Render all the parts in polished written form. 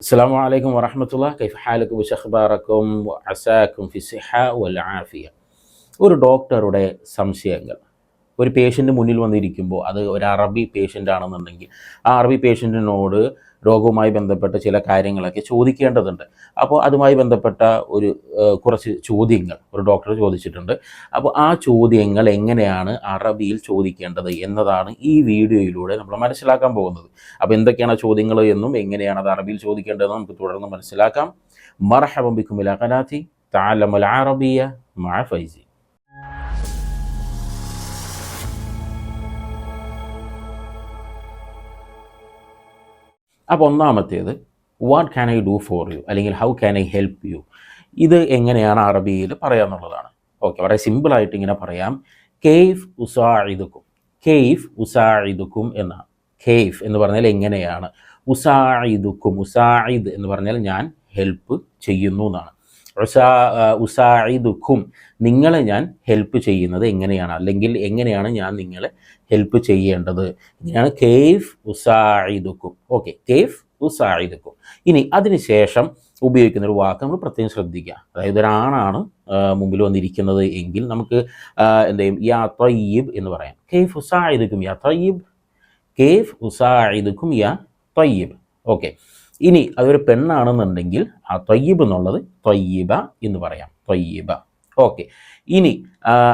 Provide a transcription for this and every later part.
السلام عليكم ورحمة الله. كيف حالكم وش أخباركم وعساكم في الصحة والعافية. ഒരു ഡോക്ടറുടെ സംശയങ്ങൾ ഒരു പേഷ്യൻ്റ് മുന്നിൽ വന്നിരിക്കുമ്പോൾ അത് ഒരു അറബി പേഷ്യൻ്റ് ആണെന്നുണ്ടെങ്കിൽ ആ അറബി പേഷ്യൻറ്റിനോട് രോഗവുമായി ബന്ധപ്പെട്ട ചില കാര്യങ്ങളൊക്കെ ചോദിക്കേണ്ടതുണ്ട്. അപ്പോൾ അതുമായി ബന്ധപ്പെട്ട ഒരു കുറച്ച് ചോദ്യങ്ങൾ ഒരു ഡോക്ടർ ചോദിച്ചിട്ടുണ്ട്. അപ്പോൾ ആ ചോദ്യങ്ങൾ എങ്ങനെയാണ് അറബിയിൽ ചോദിക്കേണ്ടത് എന്നതാണ് ഈ വീഡിയോയിലൂടെ നമ്മൾ മനസ്സിലാക്കാൻ പോകുന്നത്. അപ്പോൾ എന്തൊക്കെയാണ് ചോദ്യങ്ങൾ എന്നും എങ്ങനെയാണ് അത് അറബിയിൽ ചോദിക്കേണ്ടതെന്നും നമുക്ക് തുടർന്ന് മനസ്സിലാക്കാം. മർഹബൻ ബിക്കും ഇലാ ഖനാതി തഅല്ലമുൽ അറബിയ്യ മഅ ഫൈസി. അപ്പോൾ ഒന്നാമത്തേത് what can I do for you അല്ലെങ്കിൽ how can I help you. ഇത് എങ്ങനെയാണ് അറബിയിൽ പറയാന്നുള്ളതാണ്. ഓക്കെ, വളരെ സിമ്പിളായിട്ട് ഇങ്ങനെ പറയാം. കെയ്ഫ് ഉസാഇദുക്കും. കെയ്ഫ് ഉസാഇദുക്കും എന്നാണ്. കെയ്ഫ് എന്ന് പറഞ്ഞാൽ എങ്ങനെയാണ്. ഉസാഇദുക്കും, ഉസാഇദ് എന്ന് പറഞ്ഞാൽ ഞാൻ ഹെൽപ്പ് ചെയ്യുന്നു എന്നാണ്. ഉസാഇദുക്കും, നിങ്ങളെ ഞാൻ ഹെൽപ്പ് ചെയ്യുന്നത് എങ്ങനെയാണ്, അല്ലെങ്കിൽ എങ്ങനെയാണ് ഞാൻ നിങ്ങളെ ഹെൽപ്പ് ചെയ്യേണ്ടത്. ഇങ്ങനെയാണ് കെയ്ഫ് ഉസാഇദുക്കും. ഓക്കെ, കെയ്ഫ് ഉസാഇദുക്കും. ഇനി അതിനുശേഷം ഉപയോഗിക്കുന്ന ഒരു വാക്ക് നമ്മൾ പ്രത്യേകം ശ്രദ്ധിക്കുക. അതായത് ഒരാണാണ് മുമ്പിൽ വന്നിരിക്കുന്നത് എങ്കിൽ നമുക്ക് എന്ത് ചെയ്യും, യാ ത്വയ്യിബ് എന്ന് പറയാം. കെയ്ഫ് ഉസാഇദുക്കും യാ ത്വയ്യിബ്. കെയ്ഫ് ഉസാഇദുക്കും യാ ത്വയ്യിബ്. ഓക്കെ, ഇനി അതൊരു പെണ്ണാണെന്നുണ്ടെങ്കിൽ ആ ത്വയ്യിബ് എന്നുള്ളത് ത്വയ്യിബ എന്ന് പറയാം. ത്വയ്യിബ. ഓക്കെ, ഇനി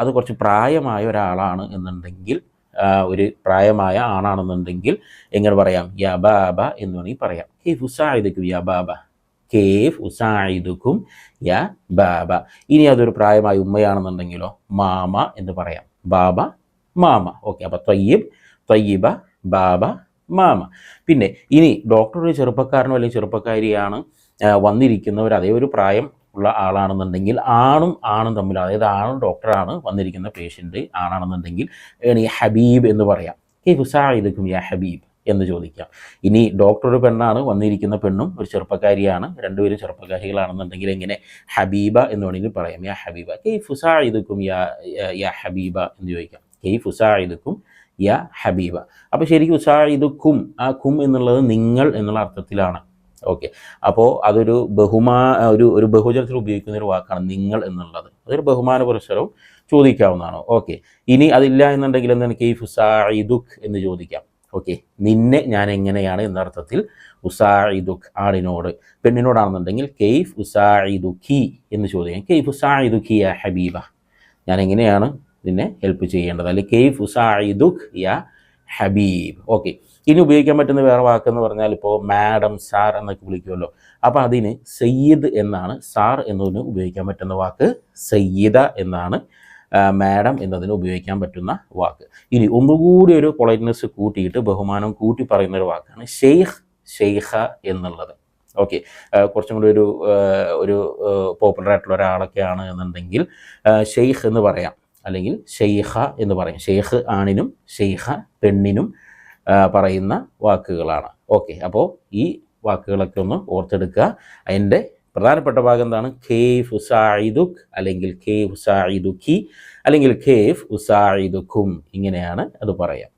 അത് കുറച്ച് പ്രായമായ ഒരാളാണ് എന്നുണ്ടെങ്കിൽ, ഒരു പ്രായമായ ആണാണെന്നുണ്ടെങ്കിൽ എങ്ങനെ പറയാം, യാ ബാബ എന്ന് വേണമെങ്കിൽ പറയാം. കെയ്ഫ് ഉസാഇദുക്കും യാ ബാബ. കെയ്ഫ് ഉസാഇദുക്കും യാ ബാബ. ഇനി അതൊരു പ്രായമായ ഉമ്മയാണെന്നുണ്ടെങ്കിലോ മാമ എന്ന് പറയാം. ബാബ, മാമ. ഓക്കെ, അപ്പോൾ ത്വയ്യിബ്, ത്വയ്യിബ, ബാബ, മാമ. പിന്നെ ഇനി ഡോക്ടർ ഒരു ചെറുപ്പക്കാരനോ അല്ലെങ്കിൽ ചെറുപ്പക്കാരിയാണ് വന്നിരിക്കുന്നവർ, അതേ ഒരു പ്രായം ഉള്ള ആളാണെന്നുണ്ടെങ്കിൽ ആണും തമ്മിൽ, അതായത് ആണും ഡോക്ടറാണ് വന്നിരിക്കുന്ന പേഷ്യൻ്റ് ആണാണെന്നുണ്ടെങ്കിൽ ഹബീബ് എന്ന് പറയാം. കെയ്ഫ് ഉസാഇദുക്കും യാ ഹബീബ് എന്ന് ചോദിക്കാം. ഇനി ഡോക്ടർ ഒരു പെണ്ണാണ്, വന്നിരിക്കുന്ന പെണ്ണും ഒരു ചെറുപ്പക്കാരിയാണ്, രണ്ടുപേരും ചെറുപ്പക്കാരികളാണെന്നുണ്ടെങ്കിൽ എങ്ങനെ ഹബീബ എന്ന് വേണമെങ്കിൽ പറയാം. യാ ഹബീബ. കെയ്ഫ് ഉസാഇദുക്കും യാ ഹബീബ എന്ന് ചോദിക്കാം. കെയ്ഫ് ഉസാഇദുക്കും യാ ഹബീബ. അപ്പോൾ ശരിക്കും ഉസാഇദുക്കും, ആ കും എന്നുള്ളത് നിങ്ങൾ എന്നുള്ള അർത്ഥത്തിലാണ്. ഓക്കെ, അപ്പോൾ അതൊരു ഒരു ബഹുജനത്തിൽ ഉപയോഗിക്കുന്ന ഒരു വാക്കാണ് നിങ്ങൾ എന്നുള്ളത്. അതൊരു ബഹുമാന പുരസ്സരവും ചോദിക്കാവുന്നതാണ്. ഓക്കെ, ഇനി അതില്ല എന്നുണ്ടെങ്കിൽ എന്താണ്, കെയ്ഫ് ഉസാഇദുക് എന്ന് ചോദിക്കാം. ഓക്കെ, നിന്നെ ഞാൻ എങ്ങനെയാണ് എന്നർത്ഥത്തിൽ ഉസാഇദുക് ആണിനോട്. പെണ്ണിനോടാണെന്നുണ്ടെങ്കിൽ കെയ്ഫ് ഉസാഇദുക്കി എന്ന് ചോദിക്കാം. കെയ്ഫ് ഉസാഇദുക്കി യാ ഹബീബ, ഞാൻ എങ്ങനെയാണ് നിന്നെ ഹെൽപ്പ് ചെയ്യേണ്ടത്, അല്ലെങ്കിൽ കെയ്ഫ് ഉസാഇദുക് യാ ഹബീബ്. ഓക്കെ, ഇനി ഉപയോഗിക്കാൻ പറ്റുന്ന വേറെ വാക്കെന്ന് പറഞ്ഞാൽ ഇപ്പോൾ മാഡം, സാർ എന്നൊക്കെ വിളിക്കുമല്ലോ. അപ്പോൾ അതിന് സയ്യിദ് എന്നാണ്. സാർ എന്നതിന് ഉപയോഗിക്കാൻ പറ്റുന്ന വാക്ക് സയ്യിദ എന്നാണ്. മാഡം എന്നതിന് ഉപയോഗിക്കാൻ പറ്റുന്ന വാക്ക്. ഇനി ഒന്നുകൂടി ഒരു പൊളൈറ്റ്നെസ് കൂട്ടിയിട്ട് ബഹുമാനം കൂട്ടി പറയുന്ന ഒരു വാക്കാണ് ഷെയ്ഖ്, ഷെയ്ഖ എന്നുള്ളത്. ഓക്കെ, കുറച്ചും കൂടി ഒരു പോപ്പുലർ ആയിട്ടുള്ള ഒരാളൊക്കെയാണ് എന്നുണ്ടെങ്കിൽ ഷെയ്ഖ് എന്ന് പറയാം, അല്ലെങ്കിൽ ഷെയ്ഖ എന്ന് പറയും. ഷെയ്ഖ് ആണിനും ഷെയ്ഖ പെണ്ണിനും പറയുന്ന വാക്കുകളാണ്. ഓക്കെ, അപ്പോൾ ഈ വാക്കുകളൊക്കെ ഒന്ന് ഓർത്തെടുക്കുക. അതിൻ്റെ പ്രധാനപ്പെട്ട ഭാഗം എന്താണ്, കെയ്ഫ് ഉസാഇദുക് അല്ലെങ്കിൽ കെയ്ഫ് ഉസാഇദുക്കി അല്ലെങ്കിൽ കെയ്ഫ് ഉസാഇദുക്കും, ഇങ്ങനെയാണ് അത് പറയാം.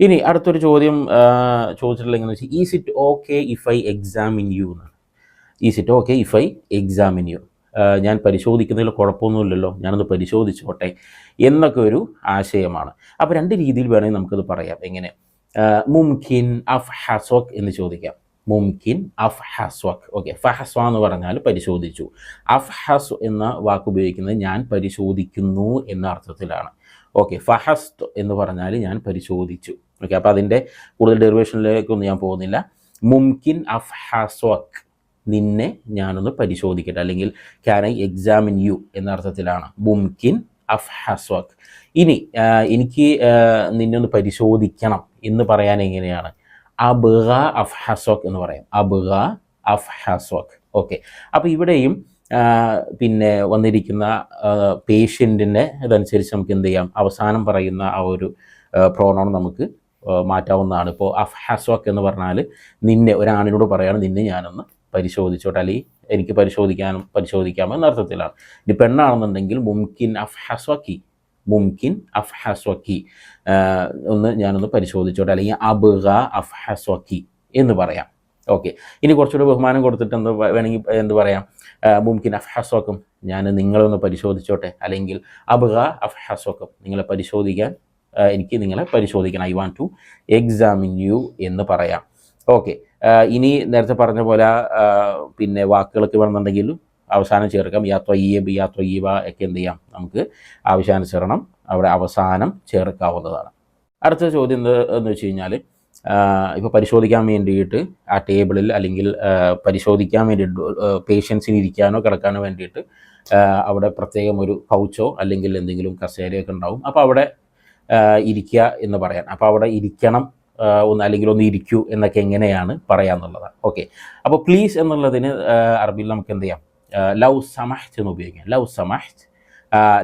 ഇനി അടുത്തൊരു ചോദ്യം ചോദിച്ചിട്ടുള്ള എങ്ങനെയാണെന്ന് വെച്ചാൽ, is it okay if I examine you എന്നാണ്. Is it okay if I examine you, ഞാൻ പരിശോധിക്കുന്നതിൽ കുഴപ്പമൊന്നുമില്ലല്ലോ, ഞാനൊന്ന് പരിശോധിച്ചോട്ടെ എന്നൊക്കെ ഒരു ആശയമാണ്. അപ്പോൾ രണ്ട് രീതിയിൽ വേണമെങ്കിൽ നമുക്കത് പറയാം. എങ്ങനെ, മുംകിൻ അഫ്ഹസ്വക് എന്ന് ചോദിക്കാം. മുംകിൻ അഫ്ഹസ്വക്. ഓക്കെ, ഫഹസ്വ എന്ന് പറഞ്ഞാൽ പരിശോധിച്ചു. അഫ്ഹസ് എന്ന വാക്ക് ഉപയോഗിക്കുന്നത് ഞാൻ പരിശോധിക്കുന്നു എന്ന അർത്ഥത്തിലാണ്. ഓക്കെ, ഫഹസ്ത് എന്ന് പറഞ്ഞാൽ ഞാൻ പരിശോധിച്ചു. ഓക്കെ, അപ്പോൾ അതിൻ്റെ കൂടുതൽ ഡെറിവേഷനിലേക്കൊന്നും ഞാൻ പോകുന്നില്ല. മുംകിൻ അഫ്ഹസ്വക്, നിന്നെ ഞാനൊന്ന് പരിശോധിക്കട്ടെ, അല്ലെങ്കിൽ ക്യാൻ ഐ എക്സാമിൻ യു എന്ന അർത്ഥത്തിലാണ് മുംകിൻ അഫ്ഹസ്വക്. ഇനി എനിക്ക് നിന്നെ ഒന്ന് പരിശോധിക്കണം എന്ന് പറയാൻ എങ്ങനെയാണ്, അബ്ഗ അഫ്ഹസ്വക് എന്ന് പറയാം. അബ്ഗ അഫ്ഹസ്വക്. ഓക്കെ, അപ്പോൾ ഇവിടെയും പിന്നെ വന്നിരിക്കുന്ന പേഷ്യൻറ്റിൻ്റെ ഇതനുസരിച്ച് നമുക്ക് എന്ത് ചെയ്യാം, അവസാനം പറയുന്ന ആ ഒരു പ്രോണൗൺ നമുക്ക് മാറ്റാവുന്നതാണ്. ഇപ്പോൾ അഫ്ഹസ്വക് എന്ന് പറഞ്ഞാൽ നിന്നെ, ഒരാണിനോട് പറയാണ് നിന്നെ ഞാനൊന്ന് പരിശോധിച്ചോട്ടെ, അല്ലെങ്കിൽ എനിക്ക് പരിശോധിക്കാമോ എന്ന അർത്ഥത്തിലാണ്. ഇനി പെണ്ണാണെന്നുണ്ടെങ്കിൽ മുംകിൻ അഫ്ഹസ്വക്കി, മുംകിൻ അഫ്ഹസ്വക്കി, ഞാനൊന്ന് പരിശോധിച്ചോട്ടെ, അല്ലെങ്കിൽ അബ്ഗ അഫ്ഹസ്വക്കി എന്ന് പറയാം. ഓക്കെ, ഇനി കുറച്ചുകൂടി ബഹുമാനം കൊടുത്തിട്ട് എന്ത് വേണമെങ്കിൽ എന്ത് പറയാം, മുംകിൻ അഫ്ഹസ്വക്കും, ഞാൻ നിങ്ങളൊന്ന് പരിശോധിച്ചോട്ടെ, അല്ലെങ്കിൽ അബ്ഗ അഫ്ഹസ്വക്കും, നിങ്ങളെ പരിശോധിക്കാൻ എനിക്ക് നിങ്ങളെ പരിശോധിക്കണം, I want to examine you എന്ന് പറയാം. ഓക്കെ, ഇനി നേരത്തെ പറഞ്ഞ പോലെ പിന്നെ വാക്കുകളൊക്കെ വേണമെന്നുണ്ടെങ്കിൽ അവസാനം ചേർക്കാം. യാ ത്വയ്യിബ്, യാ ത്വയ്യിബ ഒക്കെ എന്ത് ചെയ്യാം, നമുക്ക് ആവശ്യാനുസരണം അവിടെ അവസാനം ചേർക്കാവുന്നതാണ്. അടുത്ത ചോദ്യം എന്ന് വെച്ച് കഴിഞ്ഞാൽ, ഇപ്പോൾ പരിശോധിക്കാൻ വേണ്ടിയിട്ട് ആ ടേബിളിൽ അല്ലെങ്കിൽ പരിശോധിക്കാൻ വേണ്ടിയിട്ട് പേഷ്യൻസിന് ഇരിക്കാനോ കിടക്കാനോ വേണ്ടിയിട്ട് അവിടെ പ്രത്യേകം ഒരു കൗച്ചോ അല്ലെങ്കിൽ എന്തെങ്കിലും കസേരയൊക്കെ ഉണ്ടാവും. അപ്പോൾ അവിടെ ഇരിക്കുക എന്ന് പറയാൻ, അപ്പോൾ അവിടെ ഇരിക്കണം അല്ലെങ്കിൽ ഒന്ന് ഇരിക്കൂ എന്നൊക്കെ എങ്ങനെയാണ് പറയാന്നുള്ളതാണ്. ഓക്കെ, അപ്പോൾ പ്ലീസ് എന്നുള്ളതിന് അറബിയിൽ നമുക്ക് എന്ത് ചെയ്യാം, ലൗ സമഹ്ത് എന്ന് ഉപയോഗിക്കാം.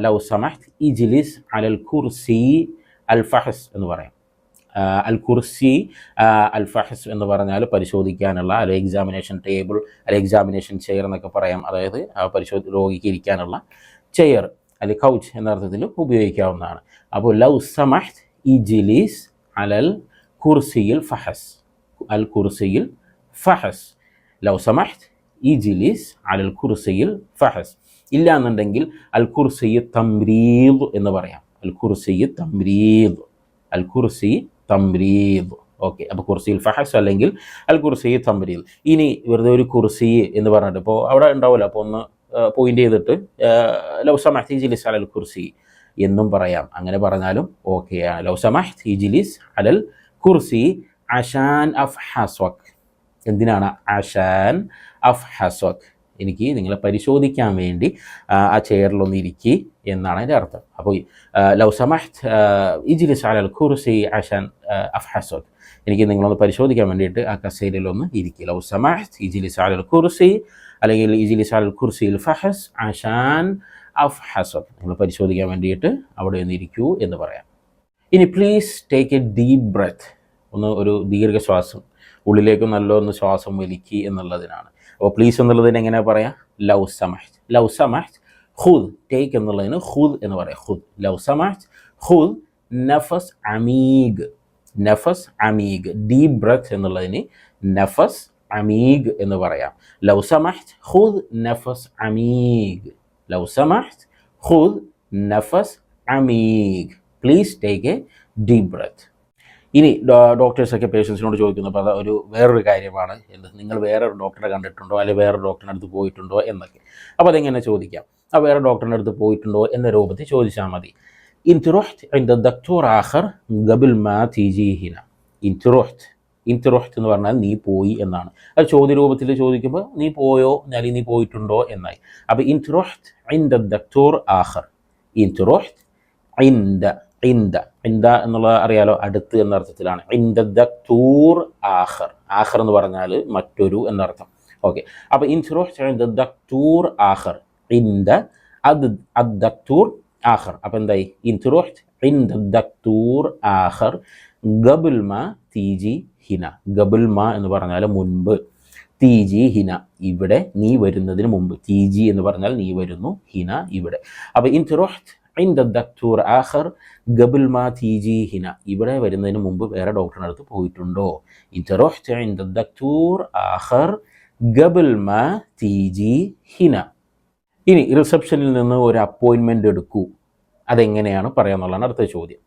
ലൗ സമഹ്ത് ഇജ്ലിസ് അലൽ കുർസി അൽ ഫഹസ് എന്ന് പറയാം. അൽ കുർസി അൽ ഫഹസ് എന്ന് പറഞ്ഞാൽ പരിശോധിക്കാനുള്ള, അല്ലെ എക്സാമിനേഷൻ ടേബിൾ, അല്ലെ എക്സാമിനേഷൻ ചെയർ എന്നൊക്കെ പറയാം. അതായത് രോഗിക്ക് ഇരിക്കാനുള്ള ചെയർ അല്ലെ കൗച്ച് എന്ന അർത്ഥത്തിൽ ഉപയോഗിക്കാവുന്നതാണ്. അപ്പോൾ ലൗ സമഹ്ത് ഇജ്ലിസ് അലൽ കുർസിയിൽ ഫഹസ്, അൽ കുർസിയിൽ ഫഹസ്, ലൗ സമഹ്ത് ഇജ്ലിസ് അലൽ കുർസിയിൽ ഫഹസ്. ഇല്ല എന്നുണ്ടെങ്കിൽ അൽ കുർസി തംരീദ് എന്ന് പറയാം. അൽ കുർസി തംരീദ്, അൽ കുർസി തംരീദ്. ഓക്കെ, അപ്പോൾ കുർസിയിൽ ഫഹസ് അല്ലെങ്കിൽ അൽ കുർസി തംരീദ്. ഇനി വെറുതെ ഒരു കുർസി എന്ന് പറഞ്ഞിട്ട് ഇപ്പോൾ അവിടെ ഉണ്ടാവില്ല, അപ്പോൾ ഒന്ന് പോയിന്റ് ചെയ്തിട്ട് ലൗ സമഹ്ത് ഇജ്ലിസ് അലൽ കുർസി എന്നും പറയാം. അങ്ങനെ പറഞ്ഞാലും ഓക്കെ. ലൗ സമഹ്ത് ഇജ്ലിസ് അലൽ കുർസി അഷാൻ അഫ്ഹസ്വക്. എന്തിനാണ് അഷാൻ അഫ്ഹസ്വക്? എനിക്ക് നിങ്ങളെ പരിശോധിക്കാൻ വേണ്ടി ആ ചെയറിലൊന്ന് ഇരിക്കി എന്നാണ് അതിൻ്റെ അർത്ഥം. അപ്പോൾ ലൗ സമഹ്ത് ഇജ്ലിസ് അലൽ കുർസി അഷാൻ അഫ്ഹസ്വക്, എനിക്ക് നിങ്ങളൊന്ന് പരിശോധിക്കാൻ വേണ്ടിയിട്ട് ആ കസേരയിലൊന്ന് ഇരിക്കി. ലൗ സമഹ്ത് ഇജ്ലിസ് അലൽ കുർസി അല്ലെങ്കിൽ ഇജ്ലിസ് അലൽ കുർസിയിൽ ഫഹസ് അഷാൻ അഫ്ഹസ്വക്, നിങ്ങൾ പരിശോധിക്കാൻ വേണ്ടിയിട്ട് അവിടെ ഒന്ന് ഇരിക്കൂ എന്ന് പറയാം. ഇനി please take a deep breath, ഒരു ദീർഘശ്വാസം, ഉള്ളിലേക്ക് നല്ലൊന്ന് ശ്വാസം വലിക്കി എന്നുള്ളതിനാണ്. അപ്പോൾ പ്ലീസ് എന്നുള്ളതിന് എങ്ങനെയാണ് പറയാം, ലൗ സമഹ്ത്. ലൗ സമഹ്ത് ഖുദ്, ടേക്ക് എന്നുള്ളതിന് ഖുദ് എന്ന് പറയാം. ഖുദ്, ലൗ സമഹ്ത് ഖുദ് നഫസ് അമീഗ്. നഫസ് അമീഗ്, ഡീപ് ബ്രെത്ത് എന്നുള്ളതിന് നഫസ് അമീഗ് എന്ന് പറയാം. ലൗ സമഹ്ത് ഖുദ് നഫസ് അമീഗ്, ലൗ സമഹ്ത് ഖുദ് നഫസ് അമീഗ്, please take a deep breath. ഇനി ഡോക്ടേഴ്സൊക്കെ പേഷ്യൻസിനോട് ചോദിക്കുന്നപ്പോൾ അത് വേറൊരു കാര്യമാണ്, നിങ്ങൾ വേറൊരു ഡോക്ടറെ കണ്ടിട്ടുണ്ടോ, അല്ലെങ്കിൽ വേറൊരു ഡോക്ടറിൻ്റെ അടുത്ത് പോയിട്ടുണ്ടോ എന്നൊക്കെ. അപ്പോൾ അതെങ്ങനെ ചോദിക്കാം, ആ വേറെ ഡോക്ടറിൻ്റെ അടുത്ത് പോയിട്ടുണ്ടോ എന്ന രൂപത്തിൽ ചോദിച്ചാൽ മതി. ഇൻത് റുഹ്ത് ഇൻദ ദക്തൂർ ആഖർ ഖബൽ മാ തിജി ഹിന. ഇൻത് റുഹ്ത്, ഇൻത് റുഹ്ത് എന്ന് പറഞ്ഞാൽ നീ പോയി എന്നാണ്. അത് ചോദ്യ രൂപത്തിൽ ചോദിക്കുമ്പോൾ നീ പോയോ അല്ലെങ്കിൽ നീ പോയിട്ടുണ്ടോ എന്നായി. അപ്പോൾ ഇൻത് റുഹ്ത് ഇൻദ ദക്തൂർ ആഖർ, ഇൻത് റുഹ്ത് ഇൻദ, ഇൻദ ഇൻദ എന്നുള്ളത് അറിയാലോ, അടുത്ത് എന്ന അർത്ഥത്തിലാണ്. ഇൻദ ദക്തൂർ ആഖർ, ആഖർ എന്ന് പറഞ്ഞാൽ മറ്റൊരു എന്നർത്ഥം. ഓക്കെ, അപ്പോൾ ഇൻത് റുഹ്ത് ഇൻദ ദക്തൂർ ആഖർ, ഇൻദ അദ്ദക്തൂർ ആഖർ. അപ്പോൾ എന്തായി, ഇൻത് റുഹ്ത് ഇൻദ ദക്തൂർ ആഖർ ഖബൽ മാ തീജി ഹിന. ഖബൽ മാ എന്ന് പറഞ്ഞാൽ മുൻപ്, തീജി ഹിന ഇവിടെ, നീ വരുന്നതിന് മുമ്പ്. തീജി എന്ന് പറഞ്ഞാൽ നീ വരുന്നു, ഹിന ഇവിടെ. അപ്പോൾ ഇൻത് റുഹ്ത് ഇൻദ ദക്തൂർ ആഖർ ഖബൽ മാ തീജി ഹിന, ഇവിടെ വരുന്നതിന് മുമ്പ് വേറെ ഡോക്ടറിൻ്റെ അടുത്ത് പോയിട്ടുണ്ടോ. ഇൻത് റുഹ്ത് ഇൻദ ദക്തൂർ ആഖർ ഖബൽ മാ തീജി ഹിന. ഇനി റിസപ്ഷനിൽ നിന്ന് ഒരു അപ്പോയിൻമെൻ്റ് എടുക്കൂ, അതെങ്ങനെയാണ് പറയാമെന്നുള്ളതാണ് അടുത്ത ചോദ്യം.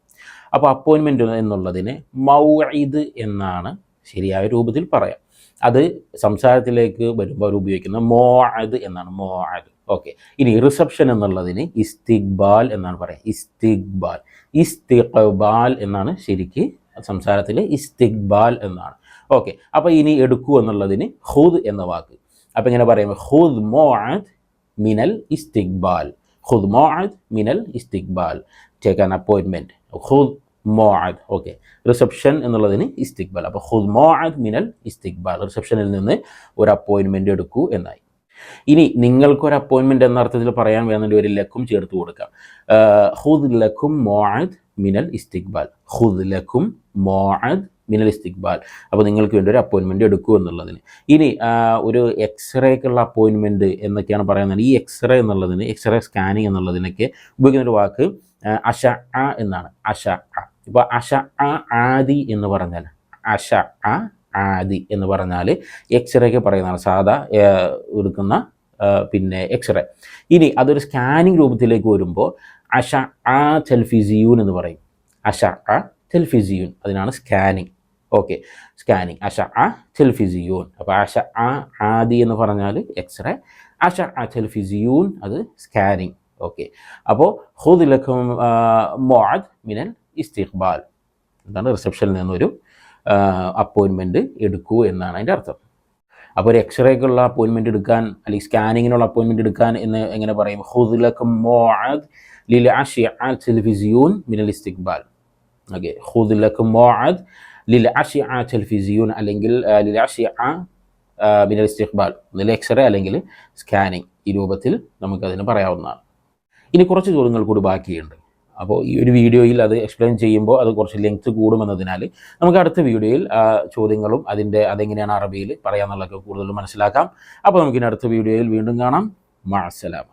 അപ്പോൾ അപ്പോയിൻമെൻ്റ് എന്നുള്ളതിന് മൗഇദ് എന്നാണ് ശരിയായ രൂപത്തിൽ പറയാം. അത് സംസാരത്തിലേക്ക് വരുമ്പോൾ അവർ ഉപയോഗിക്കുന്ന മോഅദ് എന്നാണ്, മോഅദ്. ഓക്കെ, ഇനി റിസപ്ഷൻ എന്നുള്ളതിന് ഇസ്തിഖ്ബാൽ എന്നാണ് പറയാം. ഇസ്തിഖ്ബാൽ, ഇസ്തിഖ്ബാൽ എന്നാണ് ശരിക്ക് സംസാരത്തിൽ, ഇസ്തിഖ്ബാൽ എന്നാണ്. ഓക്കെ, അപ്പോൾ ഇനി എടുക്കൂ എന്നുള്ളതിന് ഖുദ് എന്ന വാക്ക്. അപ്പോൾ ഇങ്ങനെ പറയുമ്പോൾ ഖുദ് മോഅദ് മിനൽ ഇസ്തിഖ്ബാൽ, ഖുദ് മോഅദ് മിനൽ ഇസ്തിഖ്ബാൽ, ടേക്ക് ആൻ അപ്പോയിൻമെൻറ്റ്, ഖുദ് മോഅദ്. ഓക്കെ, റിസപ്ഷൻ എന്നുള്ളതിന് ഇസ്തിഖ്ബാൽ. അപ്പോൾ ഖുദ് മോഅദ് മിനൽ ഇസ്തിഖ്ബാൽ, റിസപ്ഷനിൽ നിന്ന് ഒരു അപ്പോയിൻമെൻറ്റ് എടുക്കൂ എന്നായി. ഇനി നിങ്ങൾക്കൊരു അപ്പോയിൻമെൻറ്റ് എന്ന അർത്ഥത്തിൽ പറയാൻ വേണമെങ്കിൽ ഒരു ലക്കും ചേർത്ത് കൊടുക്കാം. ഖുദ് ലക്കും മോഅദ് മിനൽ ഇസ്തിഖ്ബാൽ, ഖുദ് ലക്കും മോഅദ് മിനൽ ഇസ്തിഖ്ബാൽ. അപ്പോൾ നിങ്ങൾക്ക് വേണ്ടി ഒരു അപ്പോയിൻമെൻറ്റ് എടുക്കൂ എന്നുള്ളതിന്. ഇനി ഒരു എക്സ്റേക്കുള്ള അപ്പോയിൻമെൻറ്റ് എന്നൊക്കെയാണ് പറയുന്നത്. ഈ എക്സ്റേ എന്നുള്ളതിന്, എക്സ്റേ സ്കാനിങ് എന്നുള്ളതിനൊക്കെ ഉപയോഗിക്കുന്ന ഒരു വാക്ക് അഷ എന്നാണ്. അഷ. ഇപ്പോൾ അഷ ആദി എന്ന് പറഞ്ഞാൽ, അഷ ആദി എന്ന് പറഞ്ഞാൽ എക്സ്റേക്ക് പറയുന്നതാണ്, സാധാ എടുക്കുന്ന പിന്നെ എക്സ്റേ. ഇനി അതൊരു സ്കാനിങ് രൂപത്തിലേക്ക് വരുമ്പോൾ അഷ ആ തെൽഫിസിയൂൻ എന്ന് പറയും. അഷ ആ തെൽഫിസിയൂൻ, അതിനാണ് സ്കാനിങ്. ഓക്കെ, സ്കാനിങ് അഷ ആ തെൽഫിസിയൂൻ. അപ്പോൾ അഷ ആ ആദി എന്ന് പറഞ്ഞാൽ എക്സ്റേ, അഷ ആ തെൽഫിസിയൂൻ അത് സ്കാനിങ്. ഓക്കെ, അപ്പോൾ ഖുദ് ലക്കും മൗഅദ് മിനൽ ഇസ്തിഖ്ബാൽ, എന്താണ് റിസപ്ഷനിൽ നിന്നൊരു അപ്പോയിൻമെൻറ്റ് എടുക്കൂ എന്നാണ് അതിൻ്റെ അർത്ഥം. അപ്പോൾ ഒരു എക്സ്റേക്കുള്ള അപ്പോയിൻമെൻറ്റ് എടുക്കാൻ അല്ലെങ്കിൽ സ്കാനിങ്ങിനുള്ള അപ്പോയിൻമെൻറ്റ് എടുക്കാൻ എന്ന് എങ്ങനെ പറയും? ഖുദ് ലക്കും മൗഅദ് ലിൽ അശ്ഇഅ ടെലിവിസിയൂൻ മിനൽ ഇസ്തിഖ്ബാൽ. ഓക്കെ, ഖുദ് ലക്കും മൗഅദ് ലിൽ അശ്ഇഅ ടെലിവിസിയൂൻ അല്ലെങ്കിൽ ലിൽ അശ്ഇഅ മിനൽ ഇസ്തിഖ്ബാൽ, ഒന്നിൽ എക്സ്റേ അല്ലെങ്കിൽ സ്കാനിങ്, ഈ രൂപത്തിൽ നമുക്കതിന് പറയാവുന്നതാണ്. ഇനി കുറച്ച് ചോദ്യങ്ങൾ കൂടി ബാക്കിയുണ്ട്. അപ്പോൾ ഈ ഒരു വീഡിയോയിൽ അത് എക്സ്പ്ലെയിൻ ചെയ്യുമ്പോൾ അത് കുറച്ച് ലെങ്ത് കൂടുമെന്നതിനാൽ നമുക്ക് അടുത്ത വീഡിയോയിൽ ചോദ്യങ്ങളും അതെങ്ങനെയാണ് അറബിയിൽ പറയാമെന്നുള്ളതൊക്കെ കൂടുതൽ മനസ്സിലാക്കാം. അപ്പോൾ നമുക്കിനി അടുത്ത വീഡിയോയിൽ വീണ്ടും കാണാം. മഅസ്സലാമ.